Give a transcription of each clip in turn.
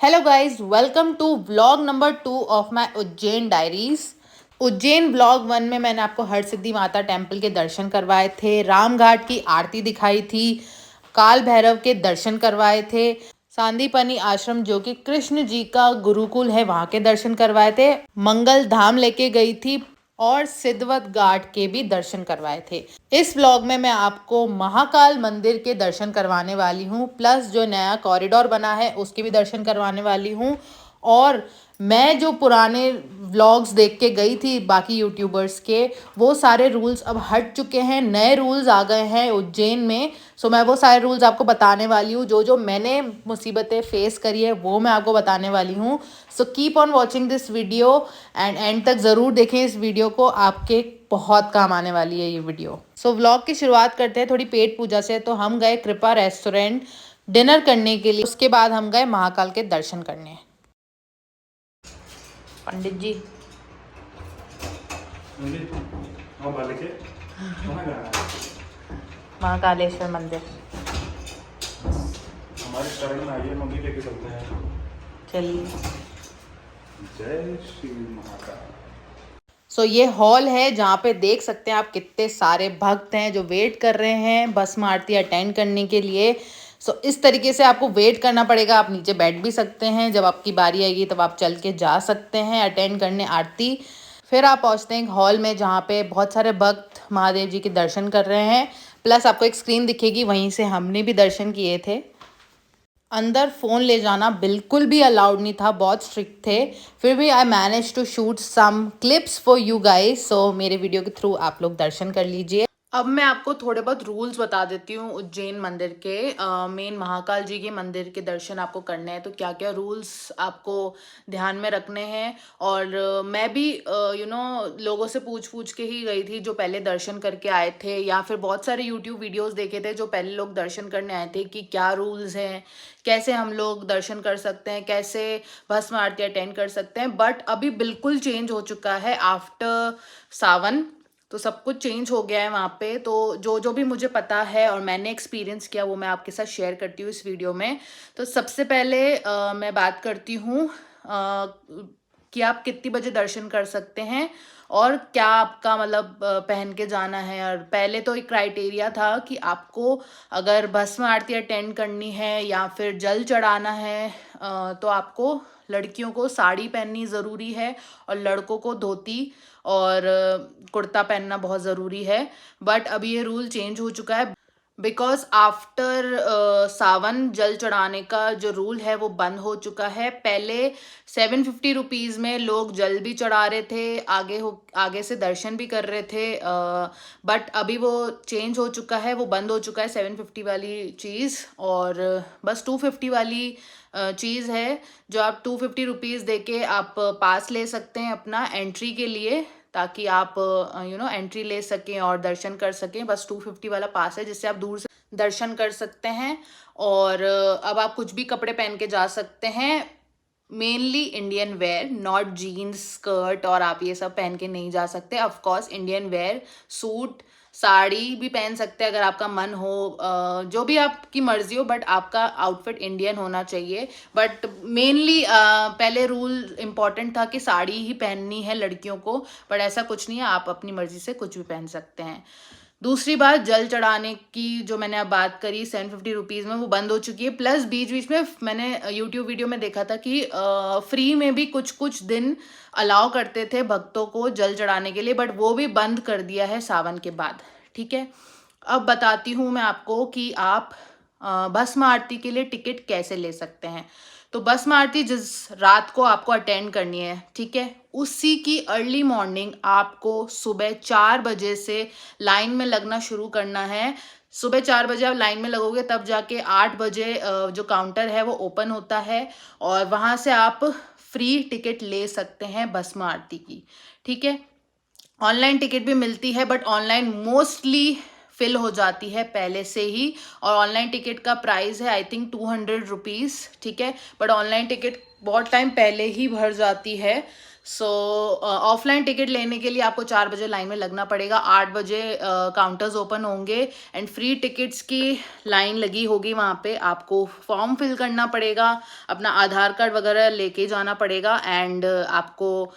Hello guys, welcome to vlog number 2 of my Ujjain diaries. Ujjain vlog 1 में मैंने आपको हरसिद्धि माता टेम्पल के दर्शन करवाए थे, रामघाट की आरती दिखाई थी, काल भैरव के दर्शन करवाए थे, सांदीपनी आश्रम जो कि कृष्ण जी का गुरुकुल है वहाँ के दर्शन करवाए थे, मंगल धाम लेके गई थी और सिद्धवत घाट के भी दर्शन करवाए थे। इस व्लॉग में मैं आपको महाकाल मंदिर के दर्शन करवाने वाली हूँ, प्लस जो नया कॉरिडोर बना है उसके भी दर्शन करवाने वाली हूँ। और मैं जो पुराने व्लॉग्स देख के गई थी बाकी यूट्यूबर्स के, वो सारे रूल्स अब हट चुके हैं, नए रूल्स आ गए हैं उज्जैन में। सो मैं वो सारे रूल्स आपको बताने वाली हूँ, जो जो मैंने मुसीबतें फेस करी है वो मैं आपको बताने वाली हूँ। So keep on watching this video and and तक ज़रूर देखें इस वीडियो को, आपके बहुत काम आने वाली है ये वीडियो। सो व्लॉग की शुरुआत करते हैं थोड़ी पेट पूजा से। तो हम गए कृपा रेस्टोरेंट डिनर करने के लिए, उसके बाद हम गए महाकाल के दर्शन करने। पंडित जी महाकालेश्वर मंदिर हमारे शरण में आइए, मम्मी लेके चलते हैं। चलिए। जय श्री महाकाल। सो ये हॉल है जहाँ पे देख सकते हैं आप कितने सारे भक्त हैं जो वेट कर रहे हैं भस्म आरती अटेंड करने के लिए। सो इस तरीके से आपको वेट करना पड़ेगा। आप नीचे बैठ भी सकते हैं, जब आपकी बारी आएगी तब आप चल के जा सकते हैं अटेंड करने आरती। फिर आप पहुँचते हैं एक हॉल में जहाँ पे बहुत सारे भक्त महादेव जी के दर्शन कर रहे हैं, प्लस आपको एक स्क्रीन दिखेगी, वहीं से हमने भी दर्शन किए थे। अंदर फ़ोन ले जाना बिल्कुल भी अलाउड नहीं था, बहुत स्ट्रिक्ट थे। फिर भी I manage to shoot some clips for you guys. So मेरे वीडियो के थ्रू आप लोग दर्शन कर लीजिए। अब मैं आपको थोड़े बहुत रूल्स बता देती हूँ उज्जैन मंदिर के। मेन महाकाल जी के मंदिर के दर्शन आपको करने हैं तो क्या क्या रूल्स आपको ध्यान में रखने हैं। और मैं भी लोगों से पूछ के ही गई थी जो पहले दर्शन करके आए थे, या फिर बहुत सारे यूट्यूब वीडियोस देखे थे जो पहले लोग दर्शन करने आए थे कि क्या रूल्स हैं, कैसे हम लोग दर्शन कर सकते हैं, कैसे भस्म आरती अटेंड कर सकते हैं। बट अभी बिल्कुल चेंज हो चुका है आफ्टर सावन, तो सब कुछ चेंज हो गया है वहाँ पे। तो जो जो भी मुझे पता है और मैंने एक्सपीरियंस किया वो मैं आपके साथ शेयर करती हूँ इस वीडियो में। तो सबसे पहले मैं बात करती हूँ कि आप कितनी बजे दर्शन कर सकते हैं और क्या आपका मतलब पहन के जाना है। और पहले तो एक क्राइटेरिया था कि आपको अगर भस्म आरती अटेंड करनी है या फिर जल चढ़ाना है तो आपको लड़कियों को साड़ी पहननी ज़रूरी है और लड़कों को धोती और कुर्ता पहनना बहुत ज़रूरी है। बट अभी ये रूल चेंज हो चुका है बिकॉज आफ्टर सावन जल चढ़ाने का जो रूल है वो बंद हो चुका है। पहले 750 रुपीज़ में लोग जल भी चढ़ा रहे थे, आगे से दर्शन भी कर रहे थे। बट अभी वो चेंज हो चुका है, वो बंद हो चुका है 750 वाली चीज़, और बस 250 वाली चीज़ है जो आप 250 रुपीज़ दे के आप पास ले सकते हैं अपना एंट्री के लिए, ताकि आप एंट्री ले सकें और दर्शन कर सकें। बस 250 वाला पास है जिससे आप दूर से दर्शन कर सकते हैं। और अब आप कुछ भी कपड़े पहन के जा सकते हैं, mainly Indian wear, not jeans skirt और आप ये सब पहन के नहीं जा सकते। Of course Indian wear, suit sari भी पहन सकते हैं अगर आपका मन हो, जो भी आपकी मर्जी हो, बट आपका आउटफिट इंडियन होना चाहिए। बट मेनली पहले रूल इम्पॉर्टेंट था कि साड़ी ही पहननी है लड़कियों को, बट ऐसा कुछ नहीं है, आप अपनी मर्जी से कुछ भी पहन सकते हैं। दूसरी बात, जल चढ़ाने की जो मैंने अब बात करी 750 रुपीज़ में, वो बंद हो चुकी है। प्लस बीच बीच में मैंने यूट्यूब वीडियो में देखा था कि फ्री में भी कुछ कुछ दिन अलाउ करते थे भक्तों को जल चढ़ाने के लिए, बट वो भी बंद कर दिया है सावन के बाद। ठीक है, अब बताती हूँ मैं आपको कि आप भस्म आरती के लिए टिकट कैसे ले सकते हैं। तो भस्म आरती जिस रात को आपको अटेंड करनी है, ठीक है, उसी की अर्ली मॉर्निंग आपको सुबह 4 बजे से लाइन में लगना शुरू करना है। सुबह 4 बजे आप लाइन में लगोगे तब जाके 8 बजे जो काउंटर है वो ओपन होता है और वहाँ से आप फ्री टिकट ले सकते हैं भस्म आरती की। ठीक है, ऑनलाइन टिकट भी मिलती है बट ऑनलाइन मोस्टली फिल हो जाती है पहले से ही, और ऑनलाइन टिकट का प्राइस है आई थिंक 200 रुपीज़। ठीक है, बट ऑनलाइन टिकट बहुत टाइम पहले ही भर जाती है। सो ऑफलाइन टिकट लेने के लिए आपको 4 बजे लाइन में लगना पड़ेगा। 8 बजे काउंटर्स ओपन होंगे एंड फ्री टिकट्स की लाइन लगी होगी। वहाँ पे आपको फॉर्म फिल करना पड़ेगा, अपना आधार कार्ड वगैरह लेके जाना पड़ेगा एंड आपको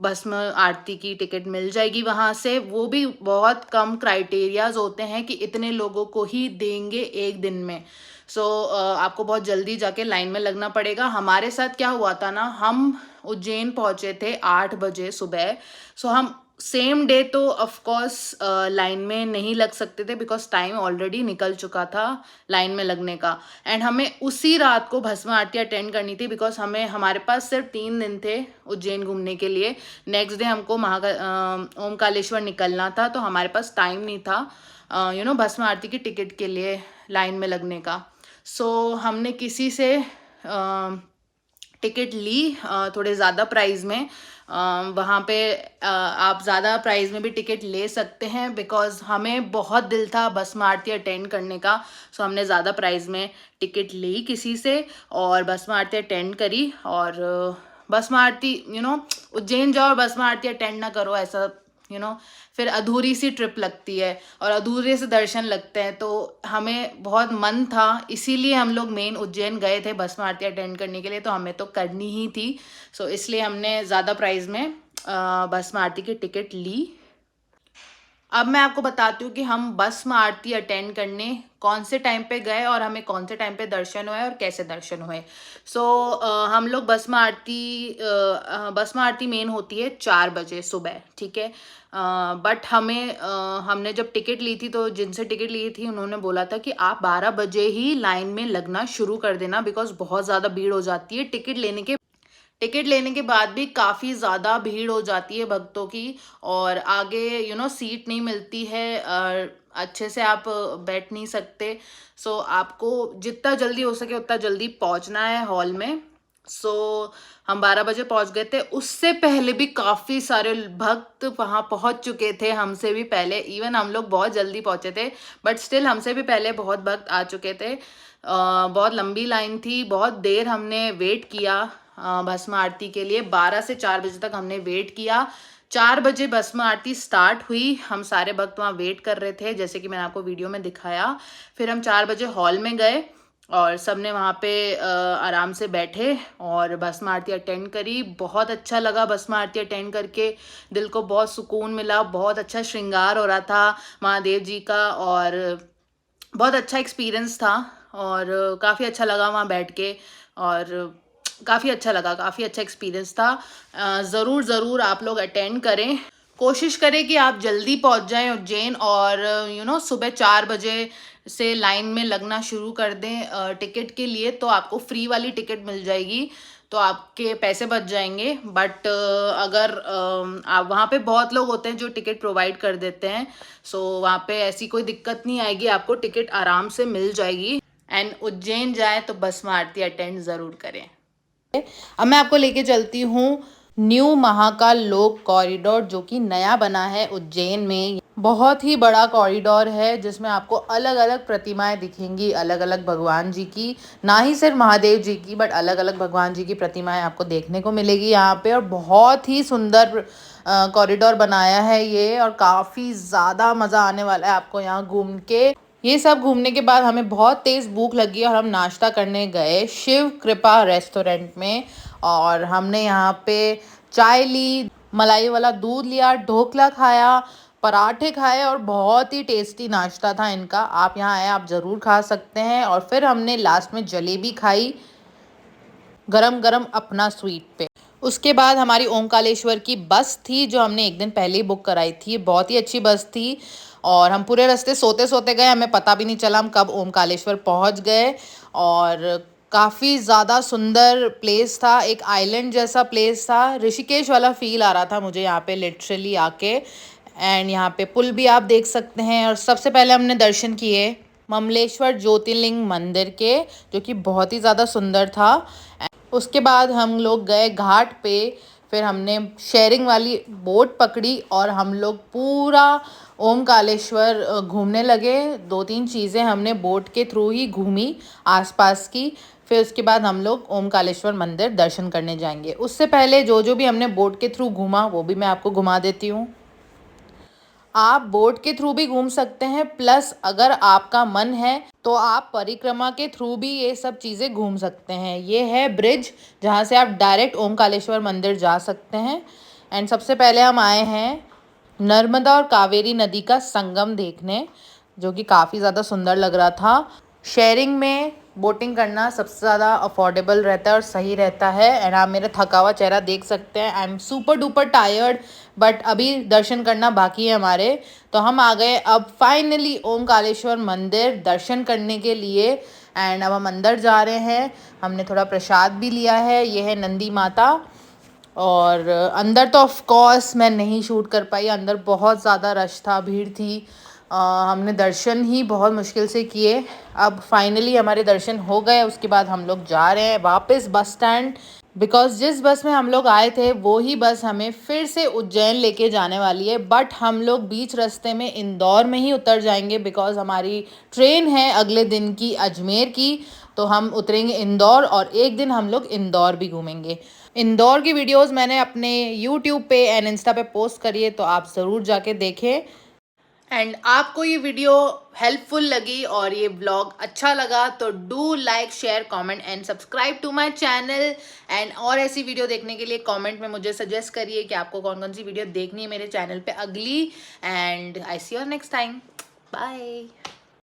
भस्म आरती की टिकट मिल जाएगी वहाँ से। वो भी बहुत कम क्राइटेरियाज होते हैं कि इतने लोगों को ही देंगे एक दिन में। सो आपको बहुत जल्दी जाके लाइन में लगना पड़ेगा। हमारे साथ क्या हुआ था ना, हम उज्जैन पहुंचे थे 8 बजे सुबह। सो हम सेम डे तो ऑफ कोर्स लाइन में नहीं लग सकते थे बिकॉज टाइम ऑलरेडी निकल चुका था लाइन में लगने का। एंड हमें उसी रात को भस्म आरती अटेंड करनी थी बिकॉज हमारे पास सिर्फ 3 दिन थे उज्जैन घूमने के लिए। नेक्स्ट डे हमको ओमकालेश्वर निकलना था, तो हमारे पास टाइम नहीं था भस्म आरती की टिकट के लिए लाइन में लगने का। सो हमने किसी से टिकट ली थोड़े ज़्यादा प्राइस में। वहाँ पे आप ज़्यादा प्राइस में भी टिकट ले सकते हैं बिकॉज हमें बहुत दिल था भस्म आरती अटेंड करने का। सो हमने ज़्यादा प्राइस में टिकट ली किसी से और भस्म आरती अटेंड करी। और भस्म आरती उज्जैन जाओ और भस्म आरती अटेंड ना करो, ऐसा फिर अधूरी सी ट्रिप लगती है और अधूरे से दर्शन लगते हैं। तो हमें बहुत मन था, इसीलिए हम लोग मेन उज्जैन गए थे भस्म आरती अटेंड करने के लिए, तो हमें तो करनी ही थी। सो इसलिए हमने ज़्यादा प्राइस में भस्म आरती की टिकट ली। अब मैं आपको बताती हूँ कि हम भस्म आरती अटेंड करने कौन से टाइम पे गए और हमें कौन से टाइम पे दर्शन हुए और कैसे दर्शन हुए। सो हम लोग भस्म आरती मेन होती है 4 बजे सुबह, ठीक है। बट हमने जब टिकट ली थी तो जिनसे टिकट ली थी उन्होंने बोला था कि आप 12 बजे ही लाइन में लगना शुरू कर देना बिकॉज बहुत ज़्यादा भीड़ हो जाती है। टिकट लेने के बाद भी काफ़ी ज़्यादा भीड़ हो जाती है भक्तों की और आगे सीट नहीं मिलती है, अच्छे से आप बैठ नहीं सकते। सो आपको जितना जल्दी हो सके उतना जल्दी पहुंचना है हॉल में। सो हम 12 बजे पहुंच गए थे। उससे पहले भी काफ़ी सारे भक्त वहाँ पहुंच चुके थे हमसे भी पहले। इवन हम लोग बहुत जल्दी पहुंचे थे बट स्टिल हमसे भी पहले बहुत भक्त आ चुके थे। बहुत लंबी लाइन थी, बहुत देर हमने वेट किया भस्म आरती के लिए। 12 से 4 बजे तक हमने वेट किया। 4 बजे भस्म आरती स्टार्ट हुई, हम सारे भक्त वहाँ वेट कर रहे थे जैसे कि मैंने आपको वीडियो में दिखाया। फिर हम 4 बजे हॉल में गए और सबने वहाँ पे आराम से बैठे और भस्म आरती अटेंड करी। बहुत अच्छा लगा भस्म आरती अटेंड करके, दिल को बहुत सुकून मिला। बहुत अच्छा श्रृंगार हो रहा था महादेव जी का और बहुत अच्छा एक्सपीरियंस था और काफ़ी अच्छा लगा वहाँ बैठ के और काफ़ी अच्छा लगा, काफ़ी अच्छा एक्सपीरियंस था। ज़रूर आप लोग अटेंड करें, कोशिश करें कि आप जल्दी पहुंच जाएं उज्जैन और सुबह 4 बजे से लाइन में लगना शुरू कर दें टिकट के लिए, तो आपको फ्री वाली टिकट मिल जाएगी, तो आपके पैसे बच जाएंगे। बट अगर आप वहाँ पे बहुत लोग होते हैं जो टिकट प्रोवाइड कर देते हैं, सो वहाँ पे ऐसी कोई दिक्कत नहीं आएगी, आपको टिकट आराम से मिल जाएगी। एंड उज्जैन जाए तो भस्म आरती अटेंड ज़रूर करें। अब मैं आपको लेके चलती हूँ न्यू महाकाल लोक कॉरिडोर जो कि नया बना है उज्जैन में। बहुत ही बड़ा कॉरिडोर है जिसमें आपको अलग अलग प्रतिमाएं दिखेंगी, अलग अलग भगवान जी की, ना ही सिर्फ महादेव जी की बट अलग अलग भगवान जी की प्रतिमाएं आपको देखने को मिलेगी यहाँ पे। और बहुत ही सुंदर कॉरिडोर बनाया है ये और काफ़ी ज़्यादा मज़ा आने वाला है आपको यहाँ घूम के। ये सब घूमने के बाद हमें बहुत तेज़ भूख लगी और हम नाश्ता करने गए शिव कृपा रेस्टोरेंट में और हमने यहाँ पे चाय ली, मलाई वाला दूध लिया, ढोकला खाया, पराठे खाए और बहुत ही टेस्टी नाश्ता था इनका। आप यहाँ आए, आप ज़रूर खा सकते हैं। और फिर हमने लास्ट में जलेबी खाई गरम गरम अपना स्वीट पे। उसके बाद हमारी ओमकालेश्वर की बस थी जो हमने एक दिन पहले ही बुक कराई थी। बहुत ही अच्छी बस थी और हम पूरे रास्ते सोते सोते गए, हमें पता भी नहीं चला हम कब ओमकालेश्वर पहुंच गए। और काफ़ी ज़्यादा सुंदर प्लेस था, एक आइलैंड जैसा प्लेस था, ऋषिकेश वाला फील आ रहा था मुझे यहाँ पे लिटरली आके। एंड यहाँ पे पुल भी आप देख सकते हैं। और सबसे पहले हमने दर्शन किए ममलेश्वर ज्योतिर्लिंग मंदिर के, जो कि बहुत ही ज़्यादा सुंदर था। उसके बाद हम लोग गए घाट पे, फिर हमने शेयरिंग वाली बोट पकड़ी और हम लोग पूरा ओमकालेश्वर घूमने लगे। 2-3 चीज़ें हमने बोट के थ्रू ही घूमी आसपास की। फिर उसके बाद हम लोग ओमकालेश्वर मंदिर दर्शन करने जाएंगे। उससे पहले जो जो भी हमने बोट के थ्रू घूमा वो भी मैं आपको घुमा देती हूँ। आप बोट के थ्रू भी घूम सकते हैं, प्लस अगर आपका मन है तो आप परिक्रमा के थ्रू भी ये सब चीज़ें घूम सकते हैं। ये है ब्रिज जहाँ से आप डायरेक्ट ओमकालेश्वर मंदिर जा सकते हैं। एंड सबसे पहले हम आए हैं नर्मदा और कावेरी नदी का संगम देखने, जो कि काफ़ी ज़्यादा सुंदर लग रहा था। शेयरिंग में बोटिंग करना सबसे ज़्यादा अफोर्डेबल रहता है और सही रहता है। एंड आप मेरा थका हुआ चेहरा देख सकते हैं। I am super duper tired, but अभी दर्शन करना बाकी है हमारे। तो हम आ गए अब फाइनली ओमकालेश्वर मंदिर दर्शन करने के लिए। एंड अब हम अंदर जा रहे हैं। हमने थोड़ा प्रसाद भी लिया है। ये है नंदी माता। और अंदर तो ऑफ कोर्स मैं नहीं शूट कर पाई, अंदर बहुत ज़्यादा रश था, भीड़ थी। हमने दर्शन ही बहुत मुश्किल से किए। अब फाइनली हमारे दर्शन हो गए। उसके बाद हम लोग जा रहे हैं वापस बस स्टैंड, बिकॉज जिस बस में हम लोग आए थे वो ही बस हमें फिर से उज्जैन लेके जाने वाली है। बट हम लोग बीच रास्ते में इंदौर में ही उतर जाएंगे, बिकॉज हमारी ट्रेन है अगले दिन की अजमेर की। तो हम उतरेंगे इंदौर और एक दिन हम लोग इंदौर भी घूमेंगे। इंदौर की वीडियोस मैंने अपने यूट्यूब पे एंड इंस्टा पे पोस्ट करी है, तो आप ज़रूर जाके देखें। एंड आपको ये वीडियो हेल्पफुल लगी और ये ब्लॉग अच्छा लगा तो do like share comment and subscribe to my channel. And और ऐसी वीडियो देखने के लिए कमेंट में मुझे सजेस्ट करिए कि आपको कौन कौन सी वीडियो देखनी है मेरे चैनल पे अगली। And I see you next time. Bye.